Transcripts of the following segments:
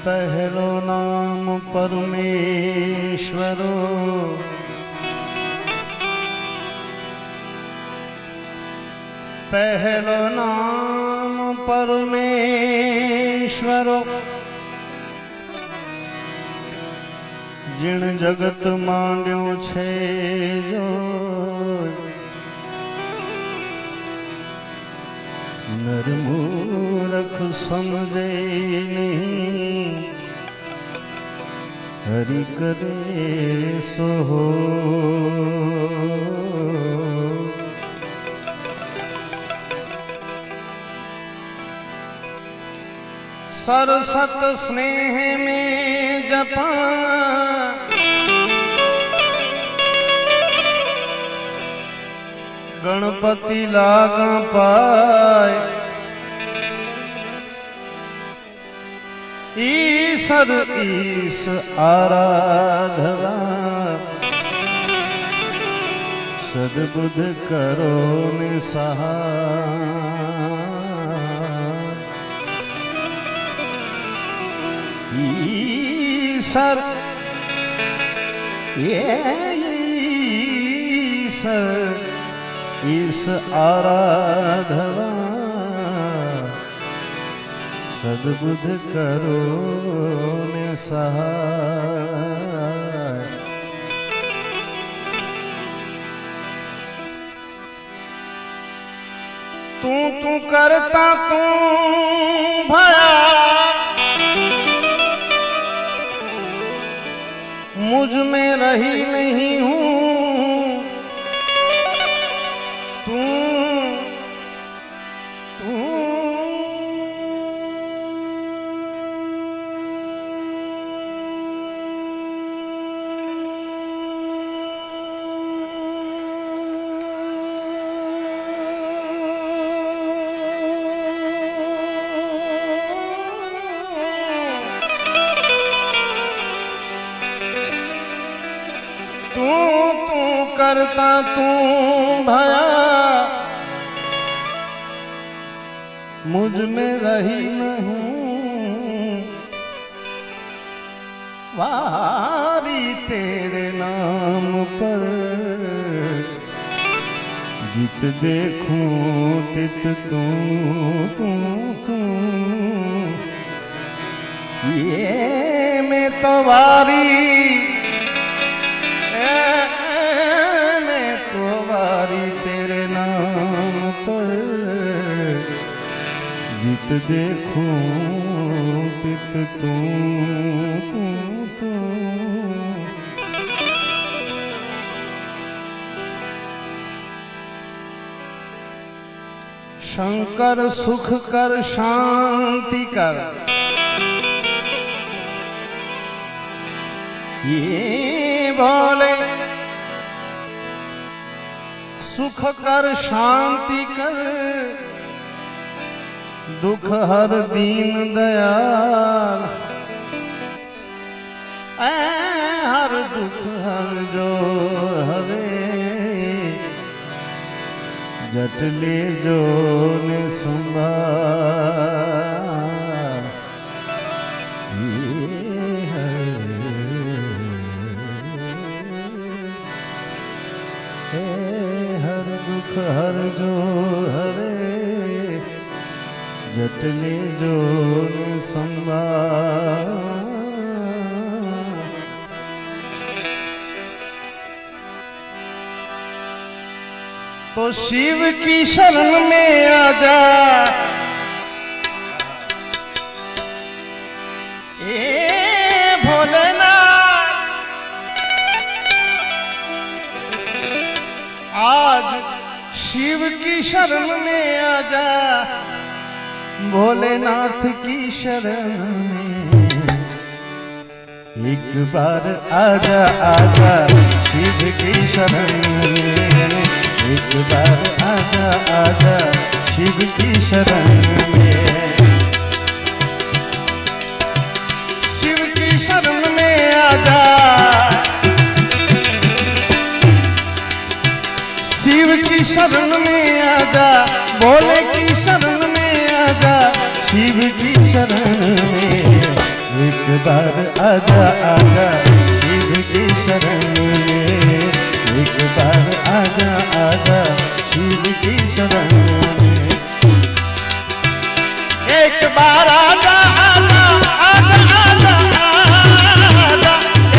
पहलो नाम परमेश्वरो पहलो नाम परमेश्वरो जिण जगत मांड्यो छे जो नरमूरख समझे नहीं हरि करे सो हो सरसत स्नेह में जपा गणपति लागा पाए ईसर ईस आराधना सद्बुद्ध करो निसहाय ईसर ईसर इस आराधना सद्बुद्ध करो निसहाय तू करता तू भया मुझ में रही नहीं हूँ करता तू भया मुझ में रही नहीं वारी तेरे नाम पर जित देखूं तित तू तू तू ये मैं तो वारी तेरे नाम पर जित देखूं तित तू तू तू शंकर सुख कर शांति कर ये बोले सुख कर शांति कर दुख हर दीन दयाल हर दुख हर जो हरे जट ले जो ने संभाल हर दुख हर जो हरे जटले जो संभाल तो शिव की शरण में आजा ए भोलेनाथ आज शिव की शरण में आजा भोलेनाथ की शरण में एक बार आजा आजा शिव की शरण में एक बार आजा आजा शिव की शरण में शिव की शरण में आजा शिव की शरण में आजा भोले की शरण में आजा शिव की शरण में बार आजा आजा शिव की शरण में, एक बार आजा आजा शिव की शरण में, एक बार आजा आजा आजा आजा आजा,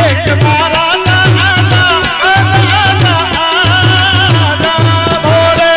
एक बार आजा आजा आजा आजा आजा बोले।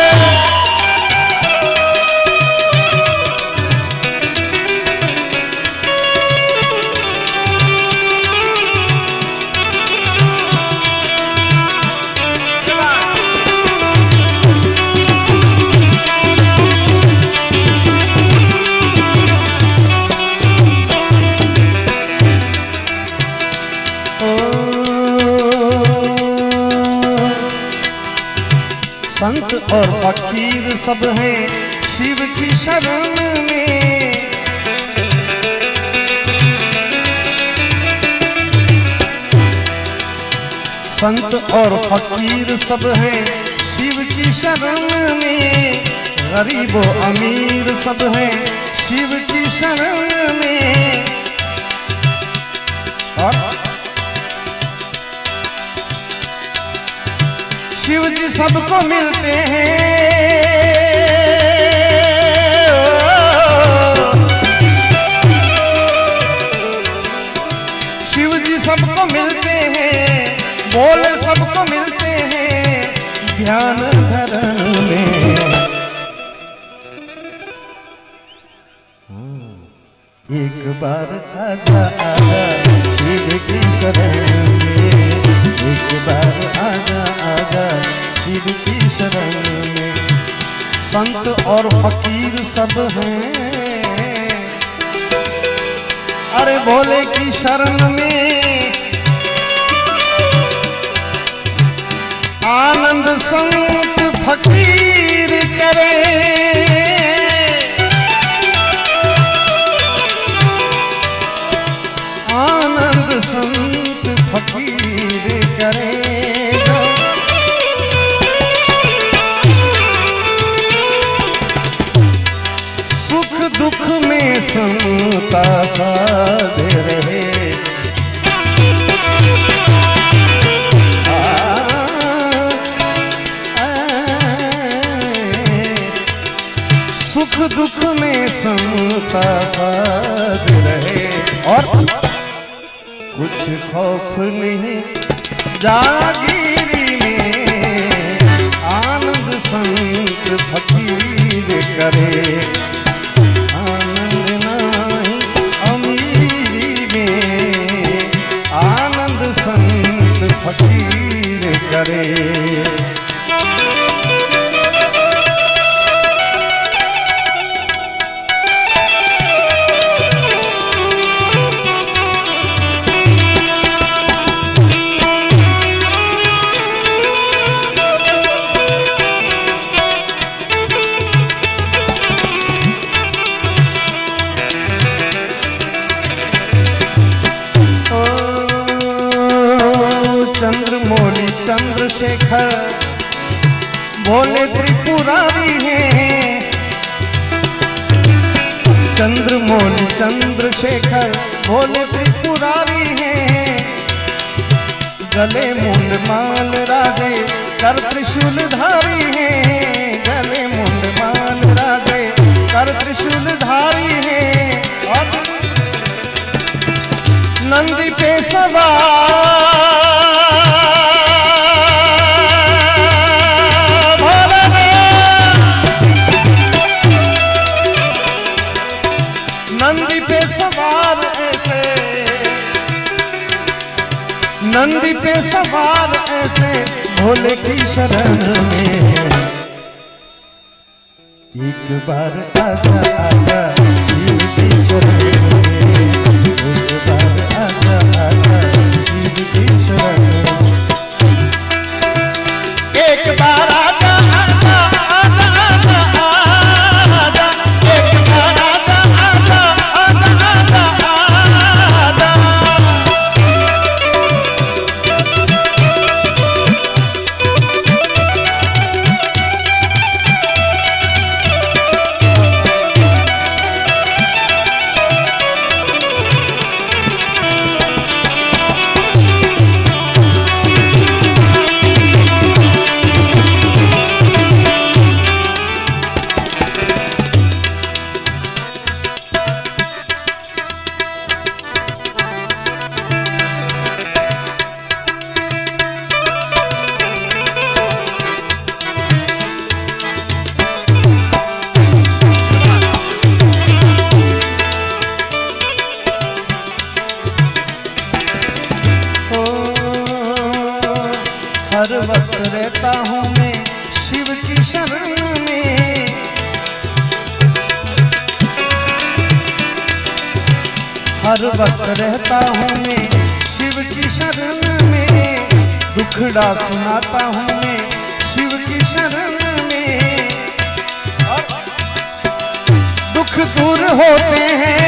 संत और फकीर सब हैं शिव की शरण में, संत और फकीर सब हैं शिव की शरण में, गरीब व अमीर सब हैं शिव की शरण में, और शिव जी सबको मिलते हैं, शिव जी सबको मिलते हैं, बोले सबको मिलते हैं ध्यान धरण में, एक बार आजा आजा शिव की शरण में, एक बार आजा आजा शिव की शरण में, संत और फकीर सब हैं अरे भोले की शरण में, आनंद संत फकीर करे, आनंद संत फकीर करे, सुख दुख में समता साधे रहे, सुख दुख में समता साधे रहे, और कुछ खौफ नहीं जागीरी में, आनंद संत फकीर करे, आनंद नहीं अमीरी में, आनंद संत फकीर करे। चंद्रमौली चंद्रशेखर भोले त्रिपुरारी हैं, चंद्रमौली चंद्रशेखर भोले त्रिपुरारी हैं, गले मुंड माल राधे कर त्रिशूलधारी हैं, गले मुंड माल राधे कर त्रिशूलधारी हैं, और नंदी पे सवार नंदी पे सवार ऐसे, नंदी पे सवार ऐसे भोले की शरण में, एक बार आजा आजा शिव की शरण में, एक बार आजा आजा शिव की शरण में, एक बार आजा आजा आजा आजा आजा, एक बार आजा आजा आजा आजा आजा। वक्त रहता हूँ मैं शिव की शरण में। हर वक्त रहता हूँ मैं शिव की शरण में, दुखड़ा सुनाता हूँ मैं शिव की शरण में। दुख दूर होते हैं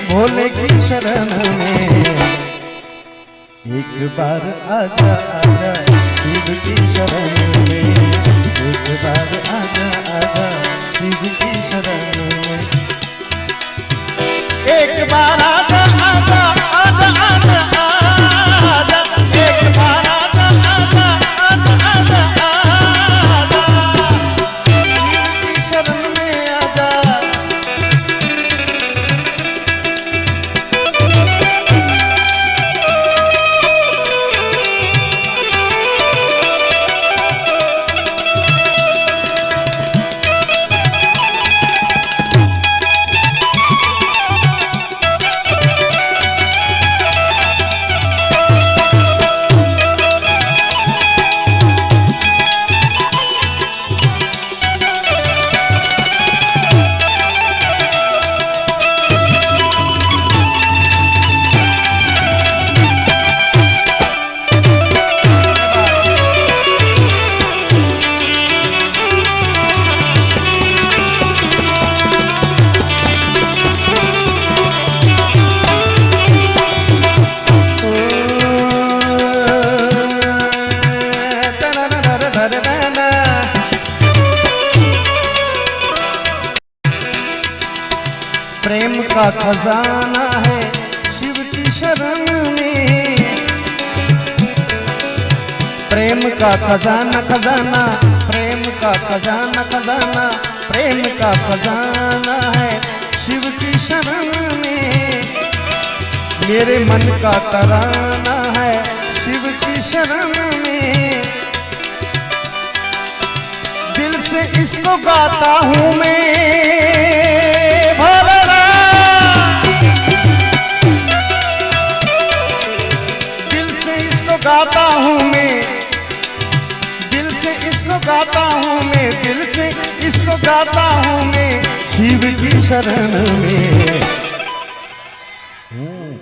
भोले की शरण में। एक बार आजा आजा शिव की शरण में, एक बार आजा आजा शिव की शरण में। एक बार आजा आजा आजा आजा आजा, एक बार आजा आजा आजा आजा आजा, शिव की शरण में आजा। प्रेम का खजाना है शिव की शरण में, प्रेम का खजाना खजाना, प्रेम का खजाना खजाना, प्रेम का खजाना है शिव की शरण में। मेरे मन का तराना है शिव की शरण में, दिल से इसको गाता हूँ मैं गाता हूँ मैं, दिल से इसको गाता हूँ मैं, दिल से इसको गाता हूँ मैं शिव की शरण में।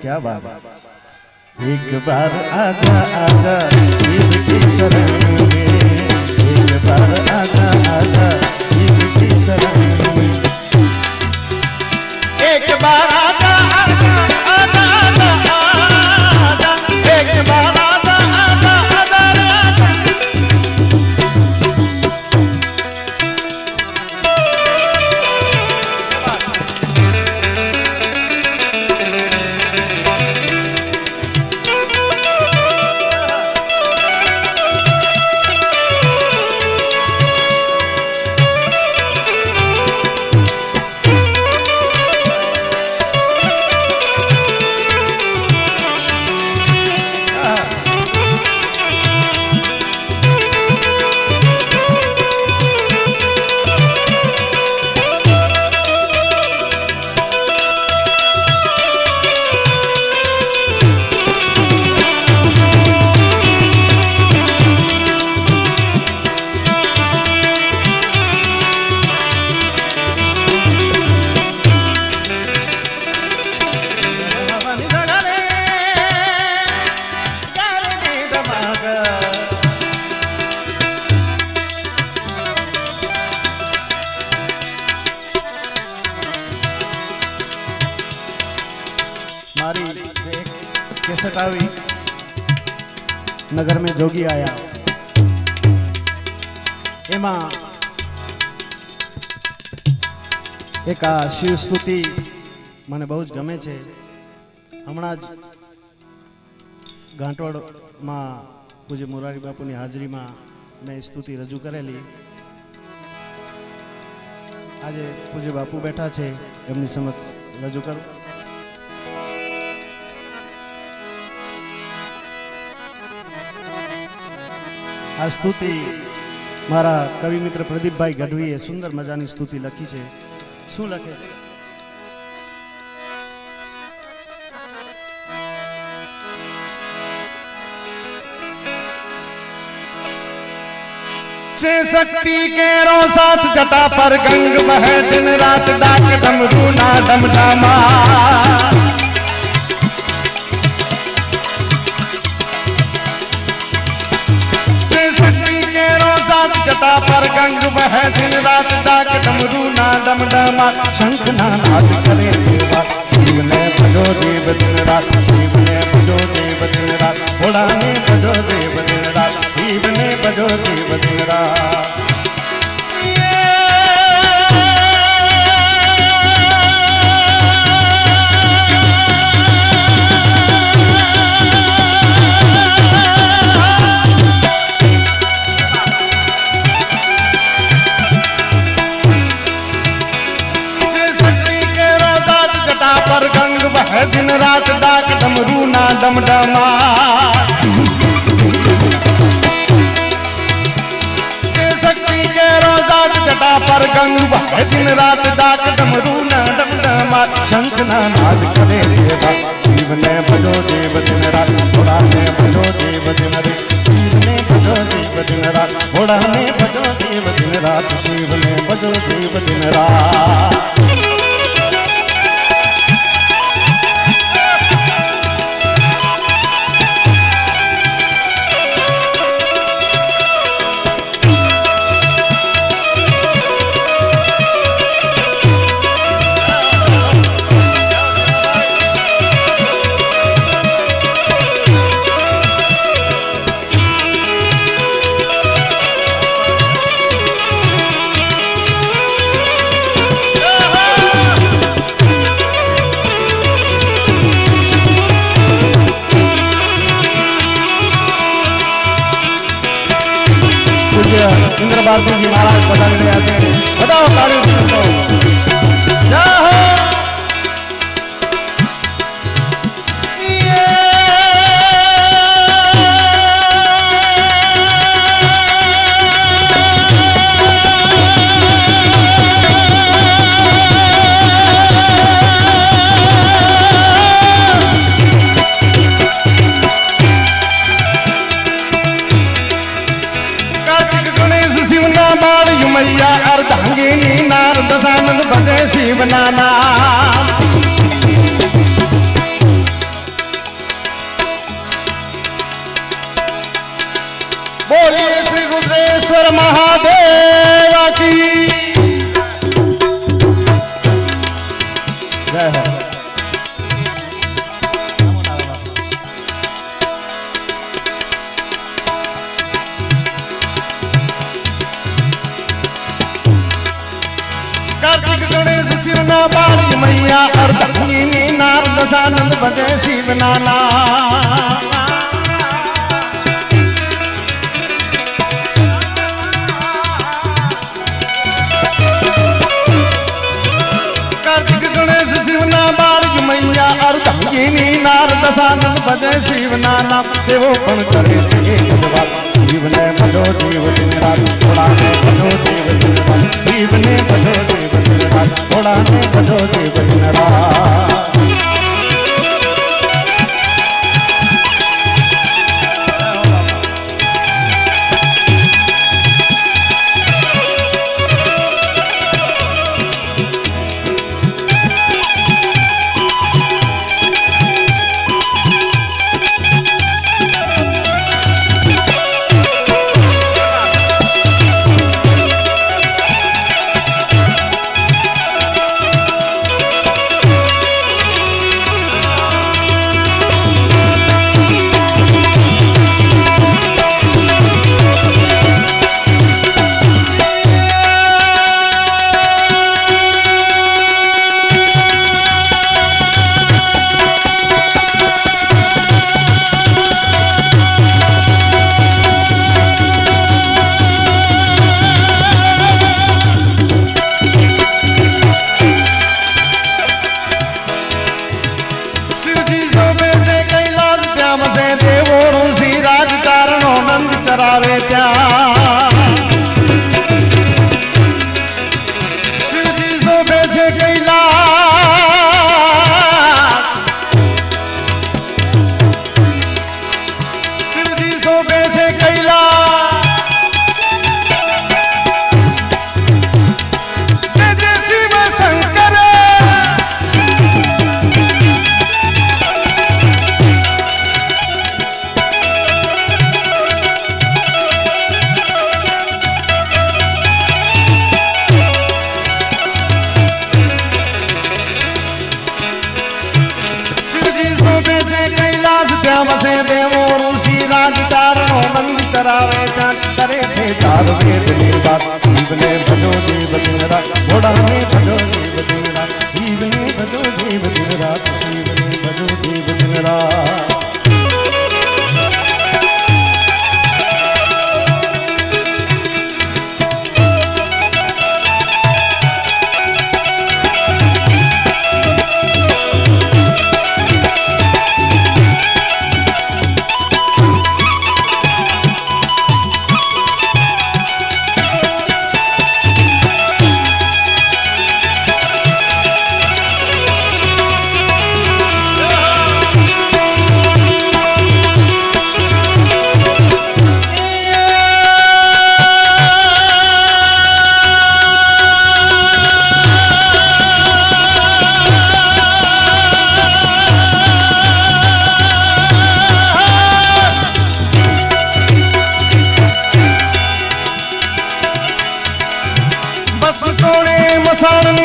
क्या बात है। एक बार आजा आजा शिव की शरण में, एक बार आजा आजा शिव की शरण में। एक बार आजा आजा आजा आजा आजा, एक बार કેસેટ આવી નગર में જોગી આયા એમાં એક આ શિવ સ્તુતિ મને બહુ જ ગમે છે. હમણાં જ ગાંટોડમાં પૂજ્ય મોરારી બાપુની હાજરીમાં મેં સ્તુતિ રજૂ કરેલી. આજે પૂજ્ય બાપુ બેઠા છે, એમની સમક્ષ રજૂ કરું. આ સ્તુતિ મારા કવિ મિત્ર પ્રદીપભાઈ ગઢવીએ સુંદર મજાની સ્તુતિ લખી છે. શું લખે છે? शक्ति के रो साथ जटा पर गंग बहे दिन रात डाक डमरू ना डमडमा. से शक्ति के रो साथ जटा पर गंग बहे दिन रात डाक डमरू ना डमडमा. शंख ना नाद करे सेवा शिव ने भजो देव दिन रात. शिव ने भजो देव दिन रात. भोला ने भजो देव दिन रात. शिव ने भजो देव दिन रात. दिन रात डाक डमरू ना डमडमा. शक्ति के रोजात जटा पर गंग बहे दिन रात डाक डमरू ना डमडमा. शंख ना नाद करे सेवा शिव ने भजो देव दिन रात. भोला ने भजो देव दिन रात. शिव ने भजो देव दिन रात. भोला ने भजो देव दिन रात. शिव ने भजो देव दिन रात. इंद्र भारती जी महाराज पधारी રહ્યા છે. બધાઓ તાળીઓ કરો. જય હો. मैया अर्धांगिनी नारद सानंद भजे शिव नाना. बोलिए श्री रुद्रेश्वर महादेव की जय हो. कार्तिक गणेश शिव ना बाली मैया अर्धांगिनी नारद सानंद भजे शिव नाना. कार्तिक गणेश शिव ना बाली मैया अर्धांगिनी नारद सानंद भजे शिव नाना. देवो पण करे છે જવા शिव ने भजो देव दिन रात. भोला ने भजो देव दिन रात. शिव ने भजो देव दिन रात. भोला ने भजो देव दिन रात. शिव ने भजो देव दिन रात घोड़ा में भजो देव दिन रात शिव ने भजो देव दिन रात शिव ने भजो देव दिन रात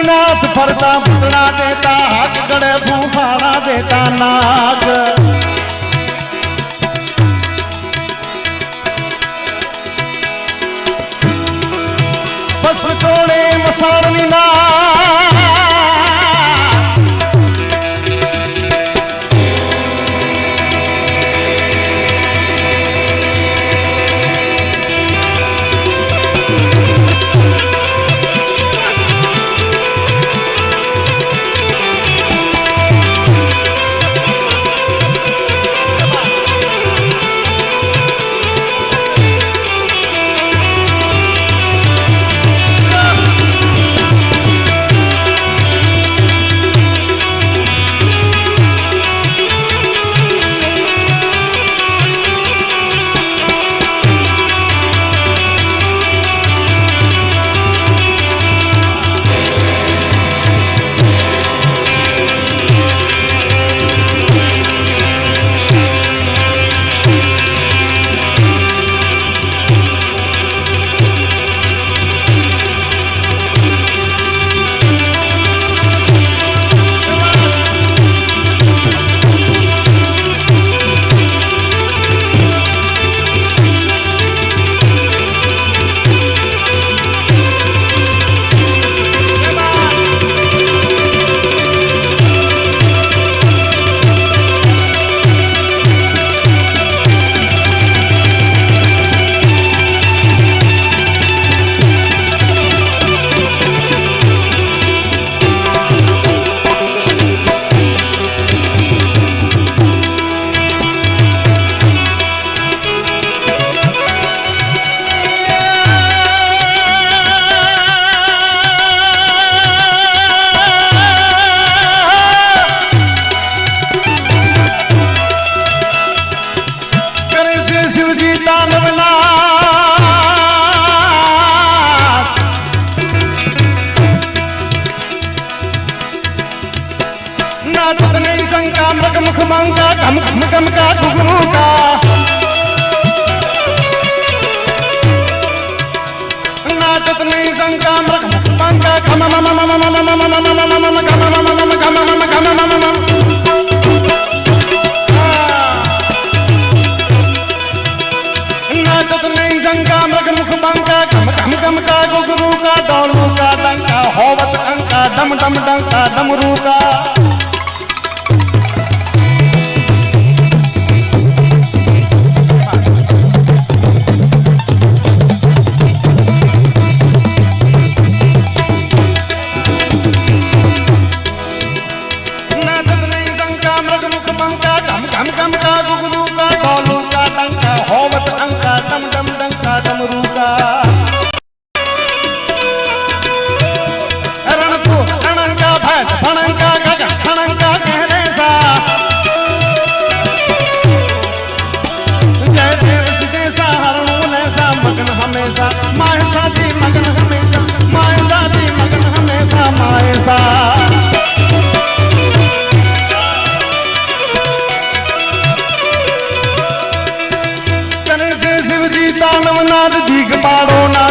नाथ फरता पुतड़ा देता हाथ गड़े फूफाड़ा देता नाग बस सोने मसारनी नाथ डम डम डंका डमरू का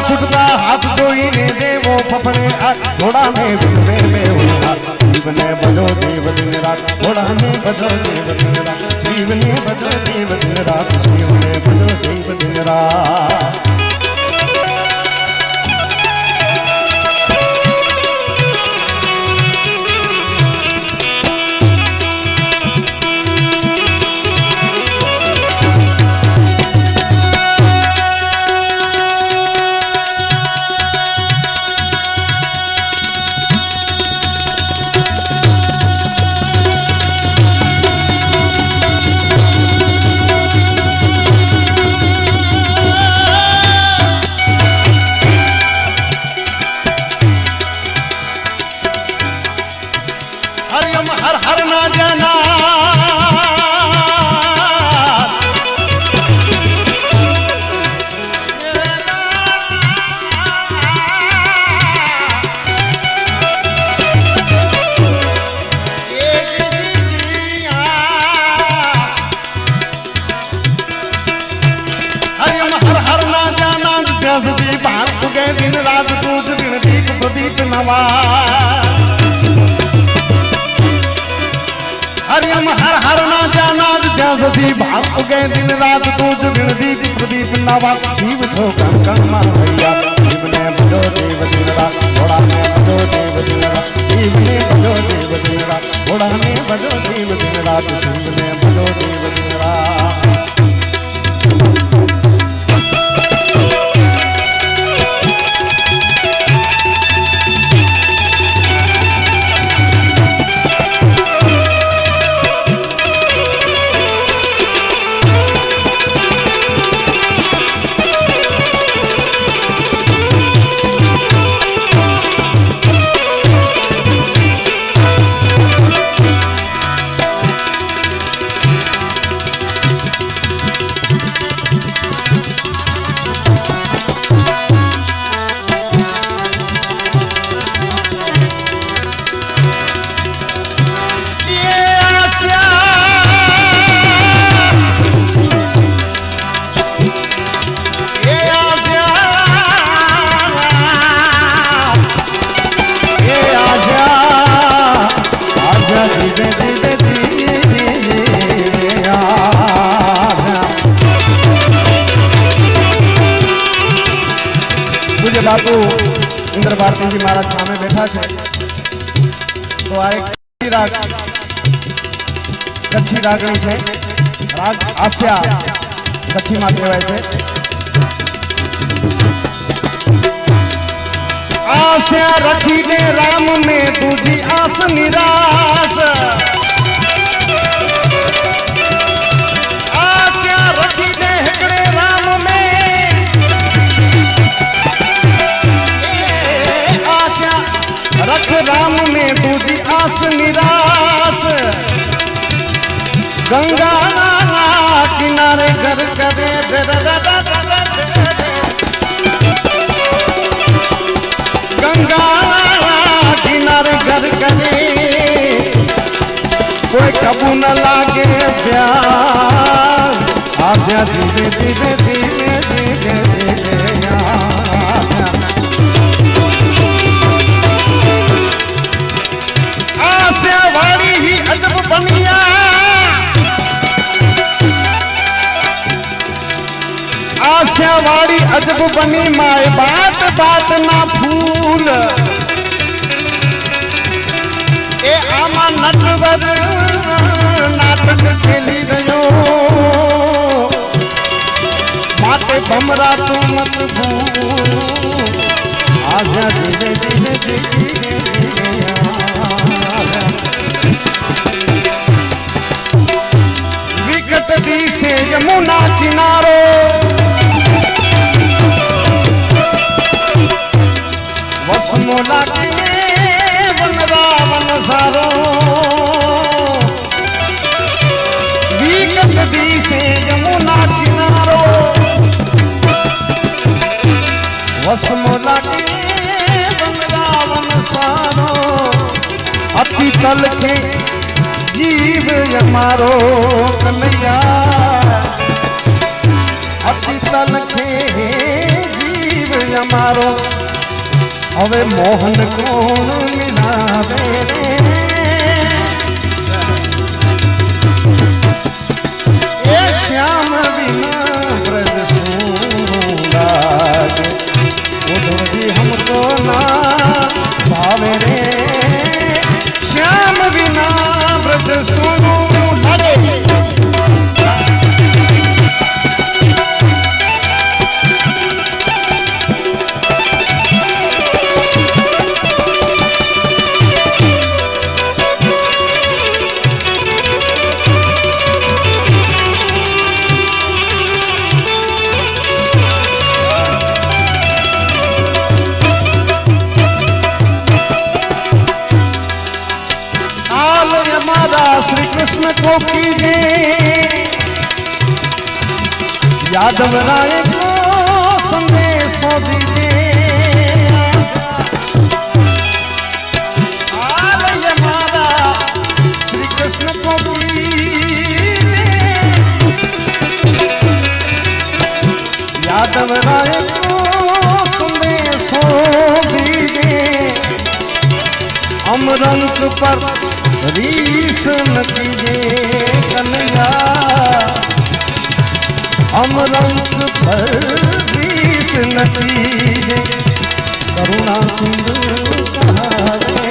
छुटता हाथ जोई ने देवो फफड़े घोड़ा में बिलवे में हुआ शिव ने भजो देव दिन रात घोड़ा में भजो देव दिन रात शिव ने भजो देव दिन रात शिव ने भजो देव दिन रात सवार। हरियम हर हर ना जाना विद्या सती भाग उगे दिन रात तू जुगण दीप प्रदीप नवा जीव छो कण कण मां भैया जीव ने भजो देव दिन रात घोड़ा ने भजो देव दिन रात जीव ने भजो देव दिन रात घोड़ा ने भजो देव दिन रात शिव ने भजो देव दिन रात। बापू इंद्र भारती जी महाराज सामे बैठा है तो आ एक राग कच्छी रागणी है राग आस्या कच्छी में कहवाय छे। आस्या रखी ने राम में दूजी आस निराश आस्या रखी ने हेकड़े राम में रख राम में दूजी आस निराश गंगा किनारे घर करे गंगा किनारे घर करे कोई कबू न लागे प्यार आस्या धीरे धीरे धीरे धीरे धीरे आस्या वाली ही अजब बनिया आस्या वाली अजब बनी माए बात बात ना फूल ए आमा नटवर नाटक खेली रहो माटे भमरा तू मत भूल आस्या धीरे धीरे धीरे विकट दी से यमुना किनारो वसमोला के वन रावण सारो विकट दी से यमुना किनारो वसमोला के वन रावण सारो अति तल के जीव हमारो कन्हैया अति तल के जीव हमारो हवे मोहन कौन मिलावे रे ये श्याम बिना ब्रज सूलागे उधर भी हमको ना भावे रे श्याम बिना ब्रज सुनो लगे श्री कृष्ण को कीजे यादव राय को संदेशो दीजे मारा श्री कृष्ण को कीजे यादव राय को संदेशो दीजे हम रंग पर रीस न कीजे कन्हैया, हम रंग पर रीस न कीजे, करुणा सिंधु कहावे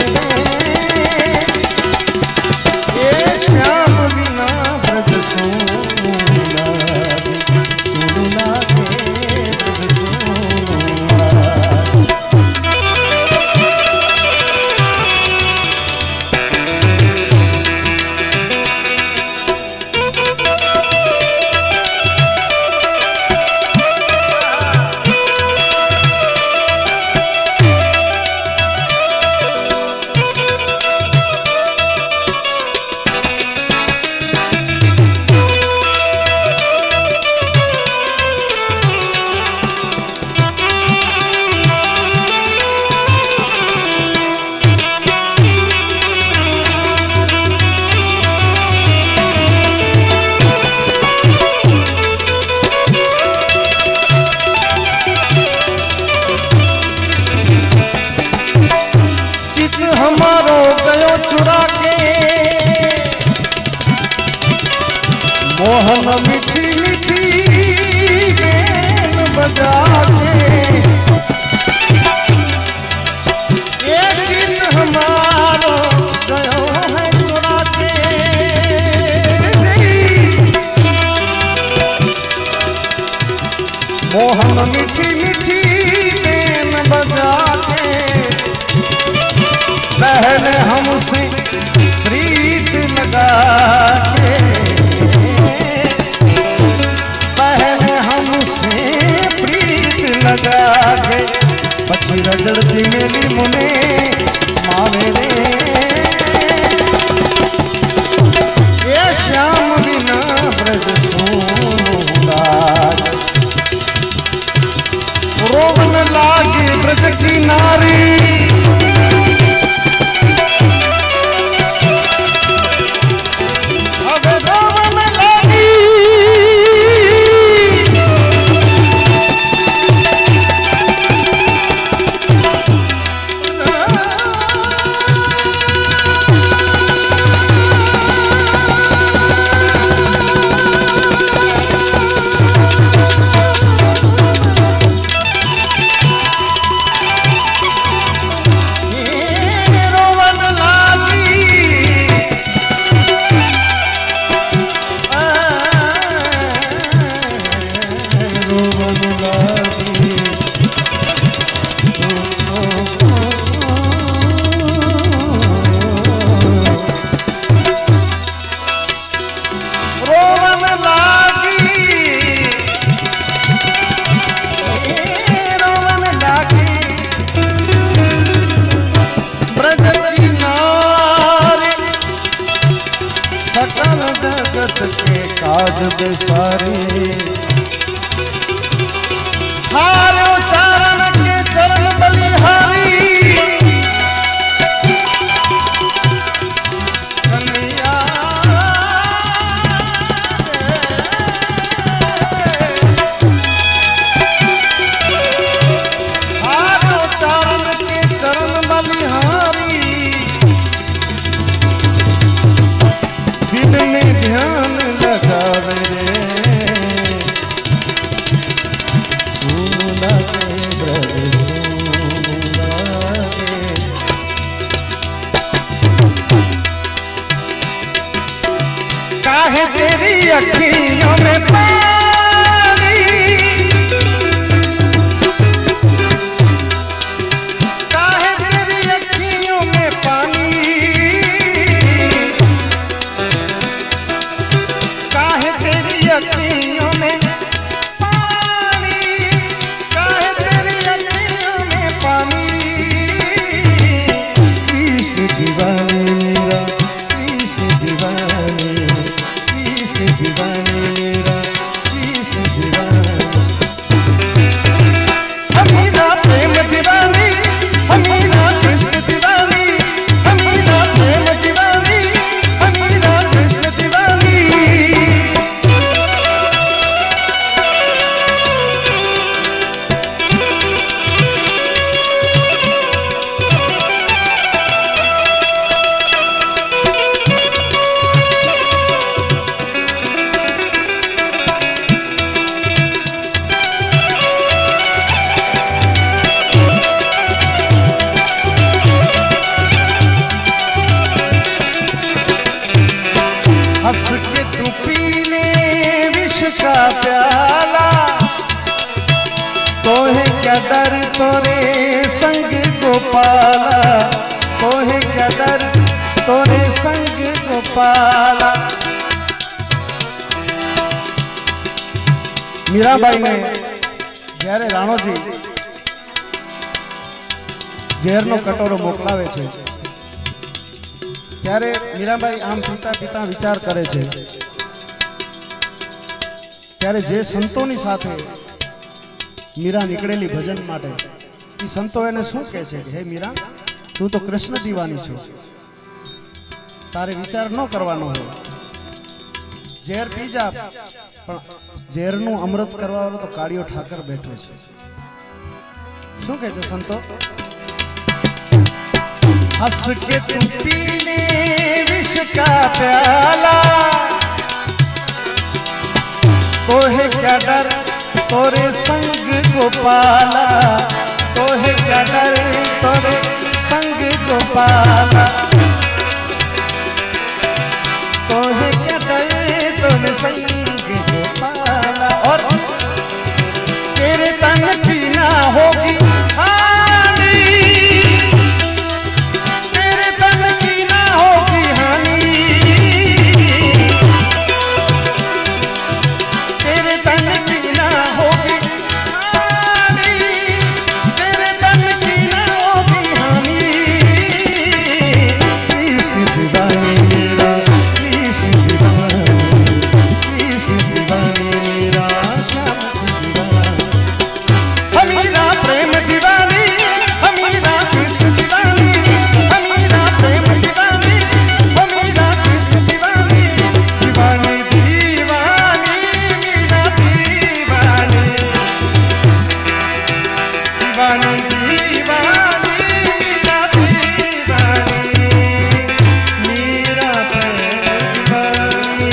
ये श्याम बिना ब्रज सोनू लागे, सोनू लागे ब्रज सोनू लागे। हमारो गयो चुरा के मोहन मीठी मीठी गेन बजा के, ये चिन्ह हमारो गयो है चुरा के, मोहन मीठी मीठी गेन बजा के, पहले हमसे प्रीत लगा के, पहले हमसे प्रीत लगा के, पछी रजड़ती मेली मुने मावे रे, ये श्याम बिना ब्रज सोनू लागे, रोवन लागे ब्रज की नारी, सकल जगत के काज बेसारे, हारो चरण के चरण बलिहारी, कन्हैया हारो चरण के चरण बलिहारी, दिल में ध्यान लगावे रे, सोनू लागे ब्रज सोनू लागे, काहे तेरी अखियों में पानी, काहे तेरी अखियों में पानी, काहे तेरी अखियों में पानी, काहे तेरी अखियों में पानी, कृष्ण दीवाने मेरा, कृष्ण दीवाने, कृष्ण दीवाने मेरा, डर तोरे संग गोपाला, तोहे क्या डर तोरे संग गोपाला। मीराबाई ने જ્યારે રાણોજી ઝેરનો કટોરો મોકલાવે છે ત્યારે મીરાબાઈ આમ પીતા પીતા વિચાર કરે છે ત્યારે જે સંતોની સાથે મીરા નીકળેલી ભજન માટે એ સંતો એને શું કહે છે કે હે મીરા, તું તો કૃષ્ણ દીવાની છો, તારે વિચાર ન કરવાનો હોય, ઝેર પી જા, પણ ઝેરનું અમૃત કરવા વાળો તો કાળિયો ઠાકર બેઠો છે। શું કહે છે સંતો? हंस के तू पी ले विष का प्याला, तो है क्या डर तोरे संग गोपाला, तो है क्या डर तोरे संग गोपाला, तो है क्या डर तोरे संग गोपाला। और तेरे तन की ना होगी हानि, तेरे तन की ना होगी हानि, तेरे तन की ना होगी हानि, तेरे तन की ना होगी हानि। कृष्ण दीवानी मेरा, कृष्ण दीवानी, कृष्ण दीवानी मेरा, श्याम दीवानी, हमीरा प्रेम दीवानी, हमीरा कृष्ण दीवानी, हमीरा प्रेम दीवानी, हमीरा कृष्ण दीवानी, दीवानी दीवानी मीरा दीवानी, दीवानी दीवानी मीरा दीवानी, मीरा प्रेम दीवानी,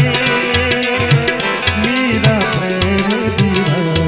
मीरा प्रेम दीवानी।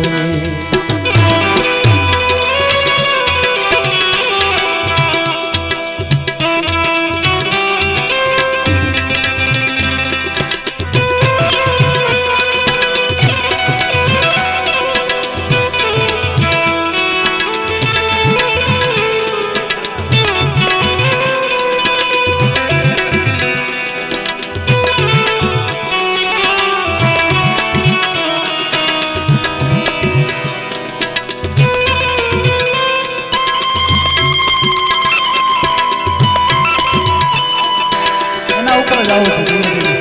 એના ઉપર જ આવું છે ધીમે ધીમે।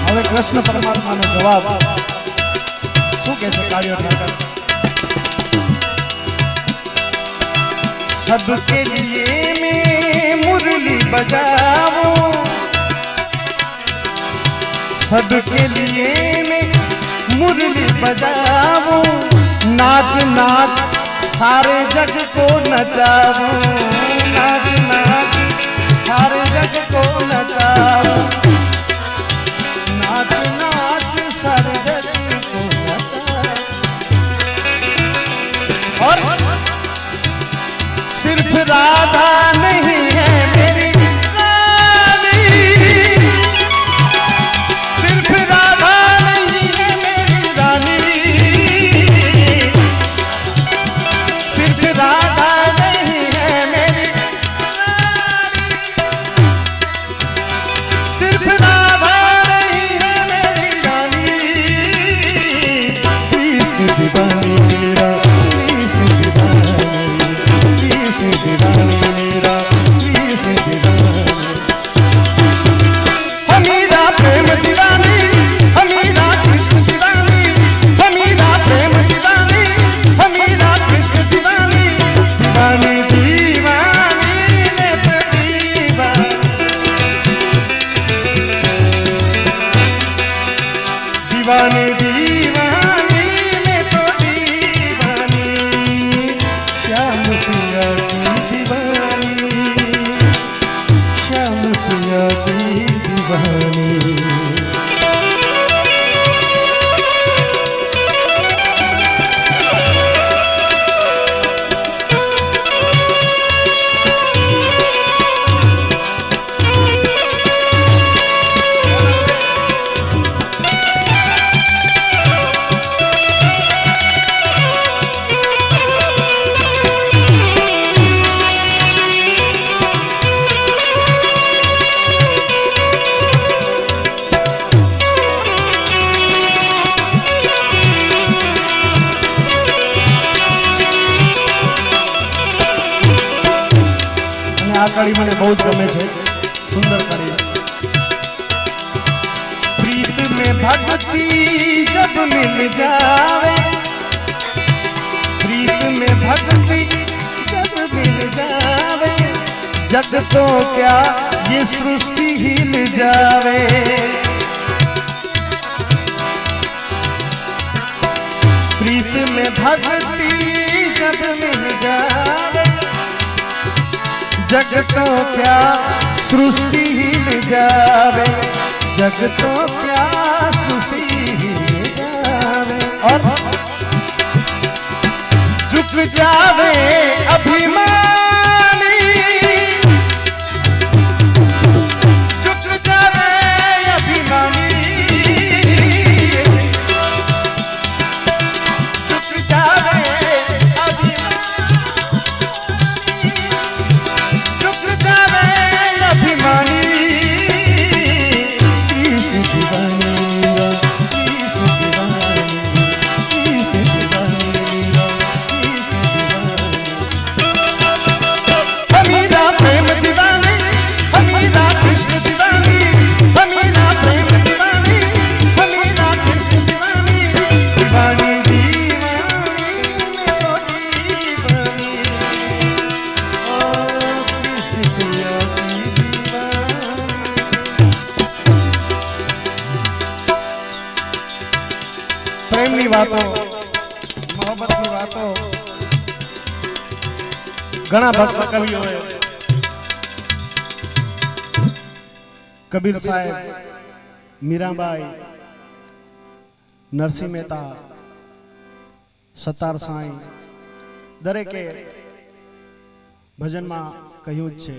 હવે કૃષ્ણ પરમાત્માનો જવાબ શું કહે છે કાળિયો ઠાકર? सबके लिए मैं मुरली बजाऊं, सबके लिए मैं मुरली बजाऊं, नाच नाच सारे जग को नचाऊं, नाच नाच सारे जग को नचाऊं, नाच नाच सारे जग को नचाऊं। और सिर्फ राधा नहीं है मेरी रानी, सिर्फ राधा नहीं है मेरी रानी, सिर्फ राधा नहीं है मेरी रानी, की दीवानी। આ કડી મને બહુ જ ગમે છે, સુંદર કડી। प्रीत में भक्ति जब मिल जावे, प्रीत में भक्ति जब मिल जावे, जग तो क्या ये सृष्टि हिल जावे। प्रीत में भक्ति जब मिल जावे, जग तो क्या सृष्टि हिल जावे, जग तो क्या सृष्टि हिल जावे। और झुक जावे अभिमानी, झुक जावे अभिमानी, झुक जावे प्रेमनी वातो, मोहब्बतनी वातो घणा भक्त कविओए, कबीर साहेब, मीराबाई, नरसिंह मेहता, सत्तार साई दरेके भजन में कह્યું જ છે।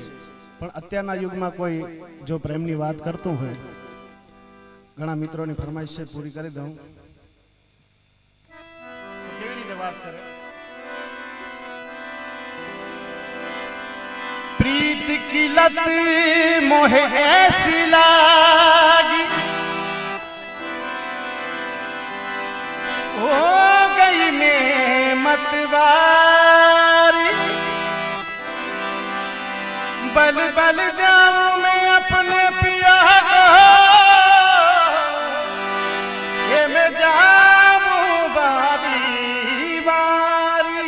પણ અત્યારના યુગમાં કોઈ જો પ્રેમની વાત કરતું હોય, ઘણા મિત્રોની ફરમાઈશ છે, પૂરી કરી દઉં। કેવી રીતે વાત કરે? प्रीत की लत मोहे ऐसी लागी, हो गई मैं मतवारी, बल बल जाऊं मैं अपने पिया को, ये मैं जाऊं बारी बारी,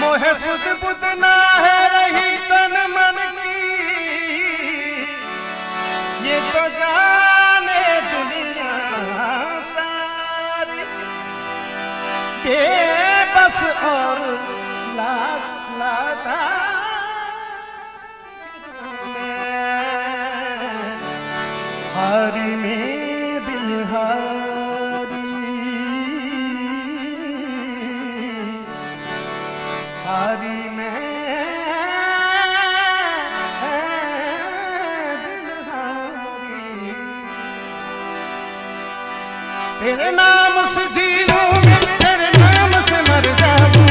मोहे सुध बुध ना है रही तन मन की, ये तो जाने दुनिया सारी, बेबस और लाचार हारी में दिल हारी, हारी में दिल हारी, तेरे नाम से जी लूं मैं, तेरे नाम से मर जाऊं,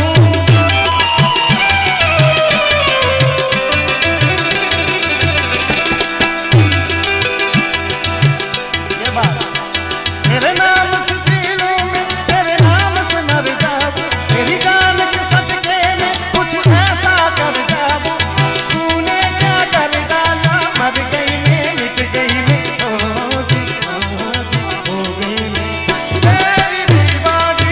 तेरे नाम से जी लूं मैं, तेरे नाम से मर जाऊं, तेरी जान के सदके में कुछ ऐसा कर जाऊं, तूने क्या कर डाला, मर गई मैं, मिट गई मैं, हो गई मैं, तेरी दीवानी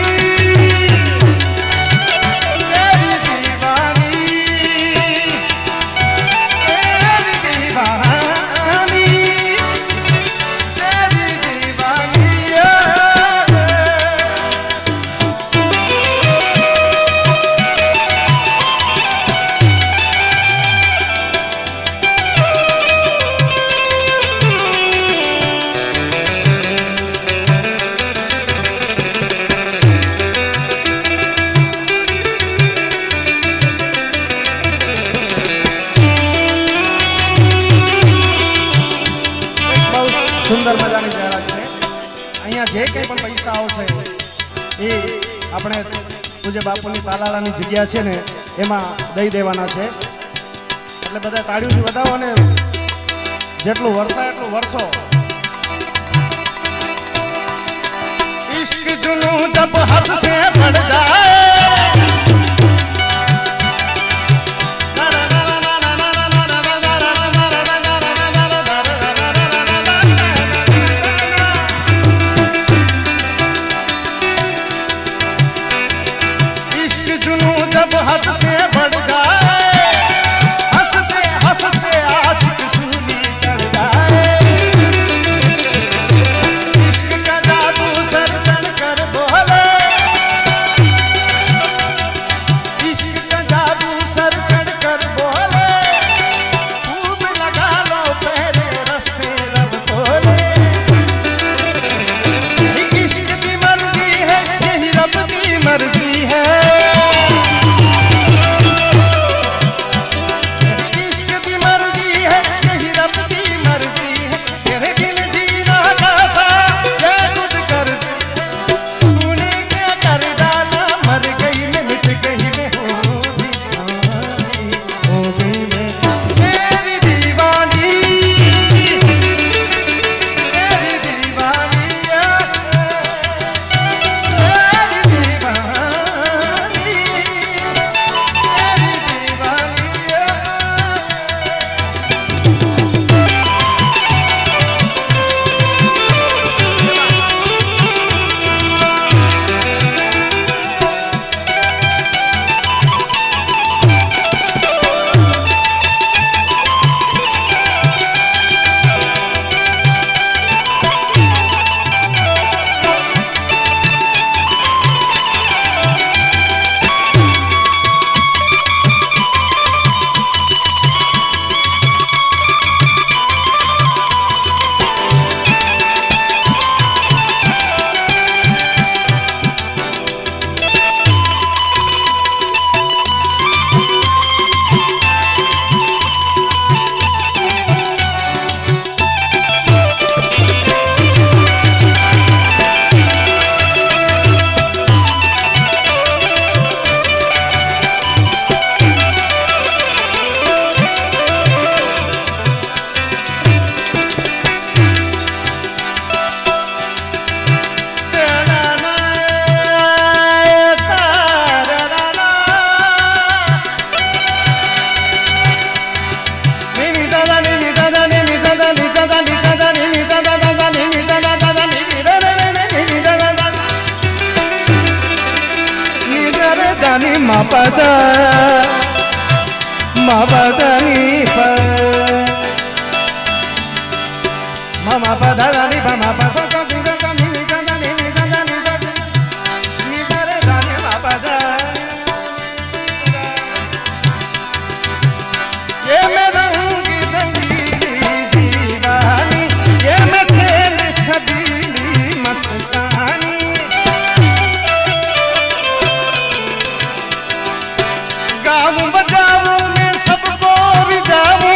સુંદર મજાની જાહેરાત છે. અહીંયા જે કંઈ પણ પૈસા આવશે એ આપણે પૂજ્ય બાપુની તાલાળાની જગ્યા છે ને એમાં દઈ દેવાના છે. એટલે બધા તાળીઓથી વધાવો ને જેટલું વરસાય એટલું વરસો. इश्क जुनूं जब हद से बढ़ जाए इश्क जुनूं जब हद से बढ़ जाए हंसते हंसते आशिक सूली चढ़ जाए इश्क का जादू सर चढ़ कर बोले इश्क का जादू सर चढ़ कर बोले खूब लगा लो पहले रस्ते रब खोले इश्क की मर्जी है यही रब की मर्जी है मापदा मापदानी पर मामा पदानी मामा पसा कभी कभी निकानी निकानी निजरे दानी मापदा ये मैं रंगी रंगीली दीवानी ये मैं खेल छबीली मस्तानी गाऊं बजाऊं मैं सबको रिझाऊं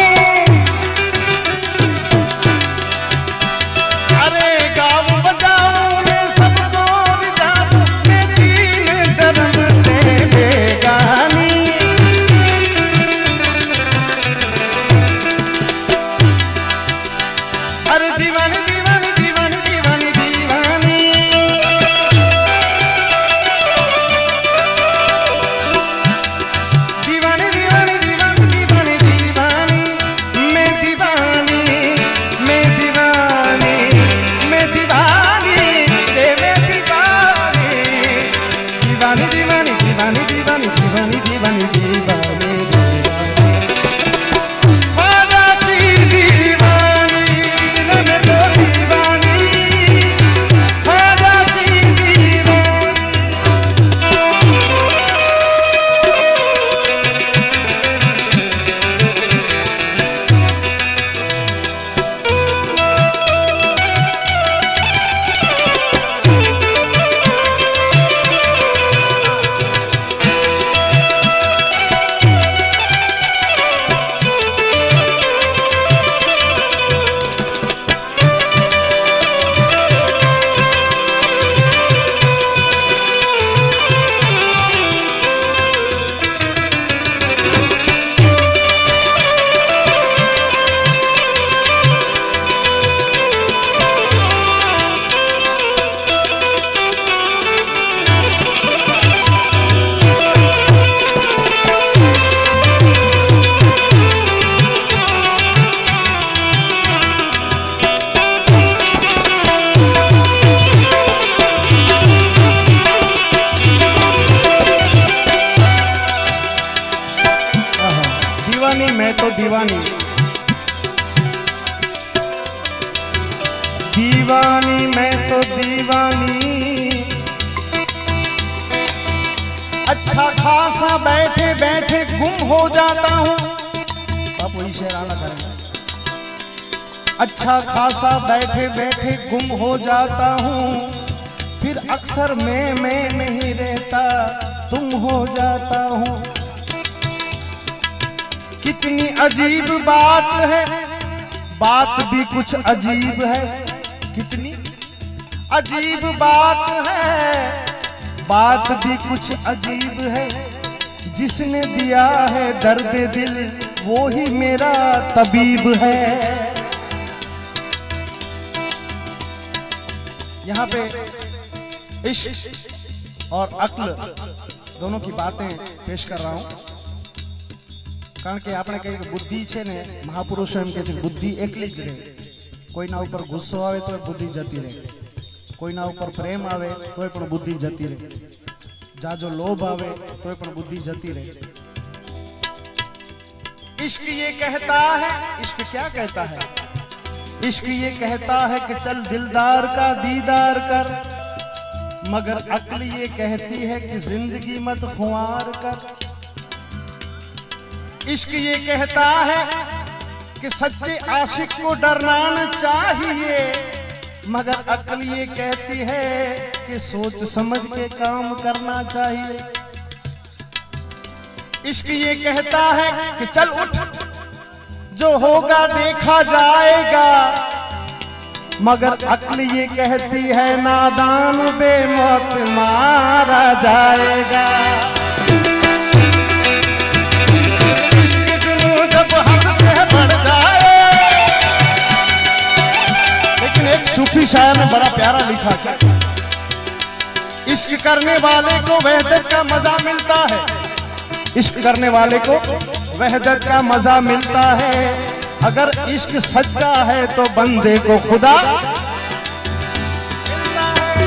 दीवानी। दीवानी मैं तो दीवानी, अच्छा खासा बैठे बैठे गुम हो जाता हूँ। आप वही शेराना करेंगे। अच्छा खासा बैठे बैठे गुम हो जाता हूँ, फिर अक्सर मैं नहीं रहता, तुम हो जाता हूँ। कितनी अजीब बात है, बात भी कुछ अजीब है। कितनी अजीब बात है, बात भी कुछ अजीब है। जिसने दिया है दर्द दिल, वो ही मेरा तबीब है। यहाँ पे इश्क और अक्ल दोनों की बातें पेश कर रहा हूँ, कारण के आपने कही बुद्धि है ने महापुरुषो एम कहे बुद्धि एकली ज रहे। कोईना ऊपर गुस्सो आवे तो बुद्धि जती रहे, कोईना ऊपर प्रेम आवे तो पण बुद्धि जती रहे, जाजो लोभ आवे तो पण बुद्धि जती रहे। इश्क ये कहता है, इश्क क्या कहता है? इश्क ये कहता है कि चल दिलदार का दीदार कर, मगर अक्ल ये कहती है कि जिंदगी मत खुमार कर। इश्क ये कहता है कि सच्चे आशिक को डरना न चाहिए, मगर अक्ल ये कहती है कि सोच समझ के काम करना चाहिए। इश्क ये कहता है कि चल उठ, जो होगा देखा जाएगा, मगर अक्ल ये कहती है नादान बेमौत मारा जाएगा। इश्क जुनून जब हद से बढ़ जाए। लेकिन एक सूफी शायर ने बड़ा प्यारा लिखा क्या, इश्क करने वाले को वहदत का मजा मिलता है। इश्क करने वाले को वहदत का मजा मिलता है। अगर इश्क सच्चा है तो बंदे को खुदा मिलता है।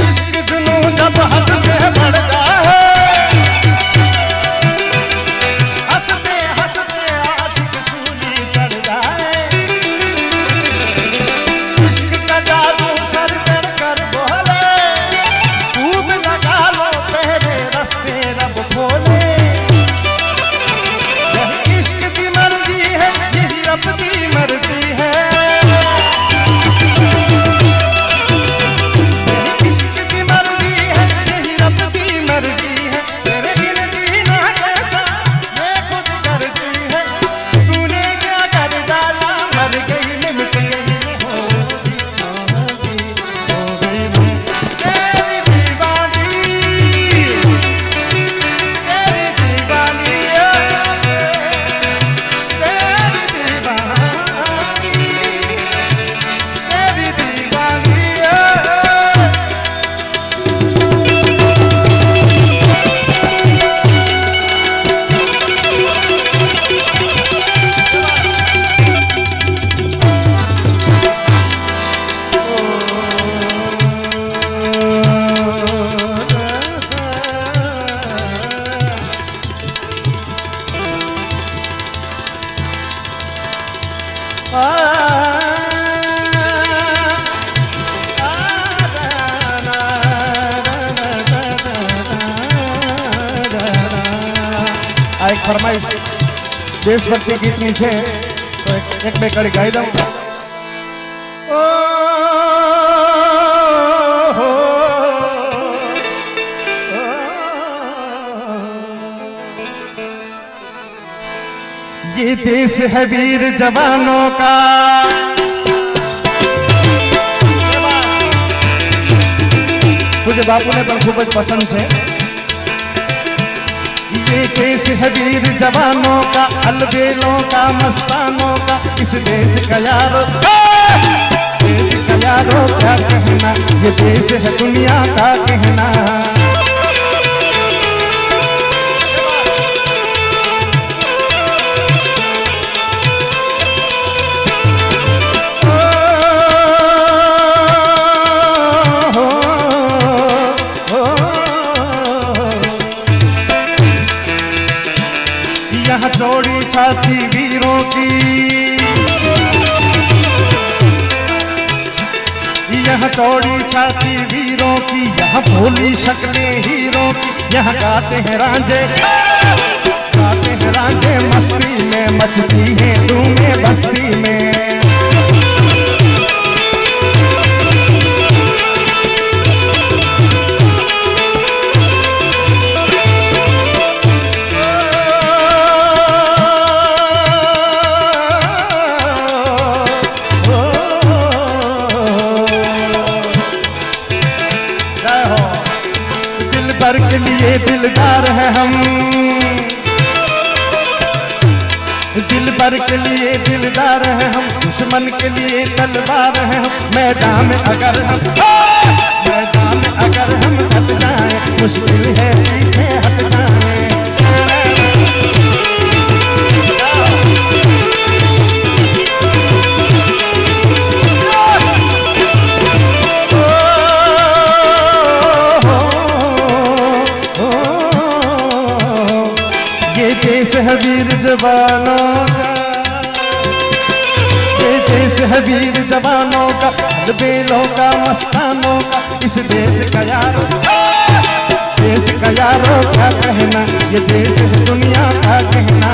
इश्क जुनून जब हद से बढ़ जाए, हंसते हंसते आशिक सूली चढ़ जाए। इश्क का जादू सर चढ़ कर बोले, कूद लगा लो पहले रास्ते रब खोले। अपनी मर्जी है, इश्क की मर्जी है, यही रब की मर्जी है। तेरे बिन जीना कैसा ये खुद करती है। तूने क्या कर डाला, मर गई निमट गई होगी तेरी दीवानी, तेरी दीवानी। एक फरमाइश देशभक्ति गीतनी है तो एक બે કડી ગાઈ દઉં। ये देश है वीर जवानों का, मुझे बापू ने पण खूब ज पसंद है। ये देश है वीर जवानों का, अलबेलों का, मस्तानों का। इस देश का यारो, देश का यारो क्या कहना, ये देश है दुनिया का कहना। यहाँ जोड़ी छाती वीरों चौड़ी छाती वीरों की, यहाँ भोली शक्लें हीरों की, यहाँ गाते हैं रांझे, गाते हैं रांझे मस्ती में, मचती है धूमें बस्ती में। दिलबर के लिए दिलदार है हम, दिलबर के लिए दिलदार है हम, दुश्मन के लिए तलवार है हम। मैदान में अगर हम, मैदान में अगर हम हट जाएं, मुश्किल है पीछे हट जाएं। देश है वीर जवानों का, ये देश है वीर जवानों का, बेलों का मस्तानों का, इस देश का यारो, देश का यारो क्या कहना, ये देश है दुनिया का कहना।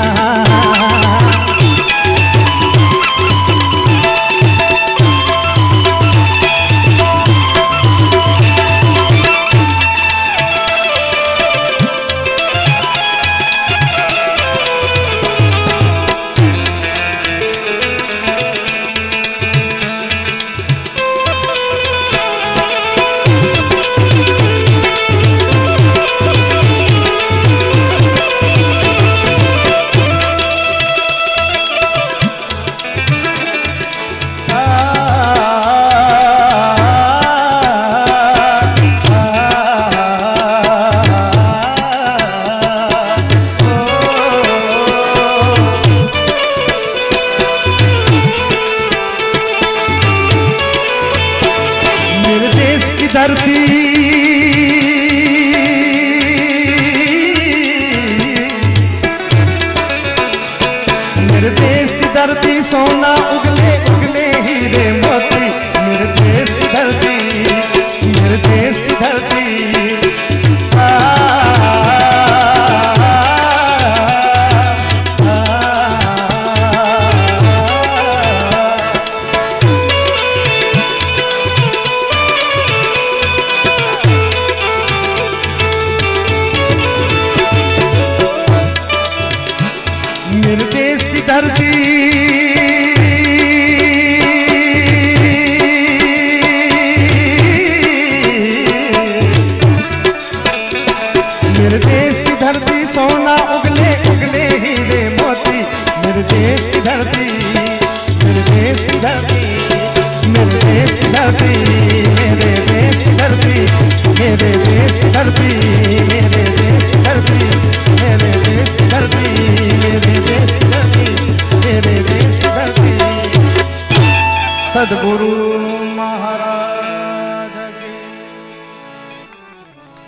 धरती मेरे देश की धरती, सोना उगले उगले हीरे मोती, मेरे देश की धरती, मेरे देश की धरती। मेरे देश की धरती, मेरे देश की धरती, सोना उगले उगले हीरे मोती, मेरे देश की धरती, मेरे देश की धरती, मेरे देश की धरती, मेरे देश की धरती, मेरे देश की धरती, मेरे देश की धरती, मेरे देश की धरती, मेरे देश की धरती, मेरे देश की धरती। सद्गुरु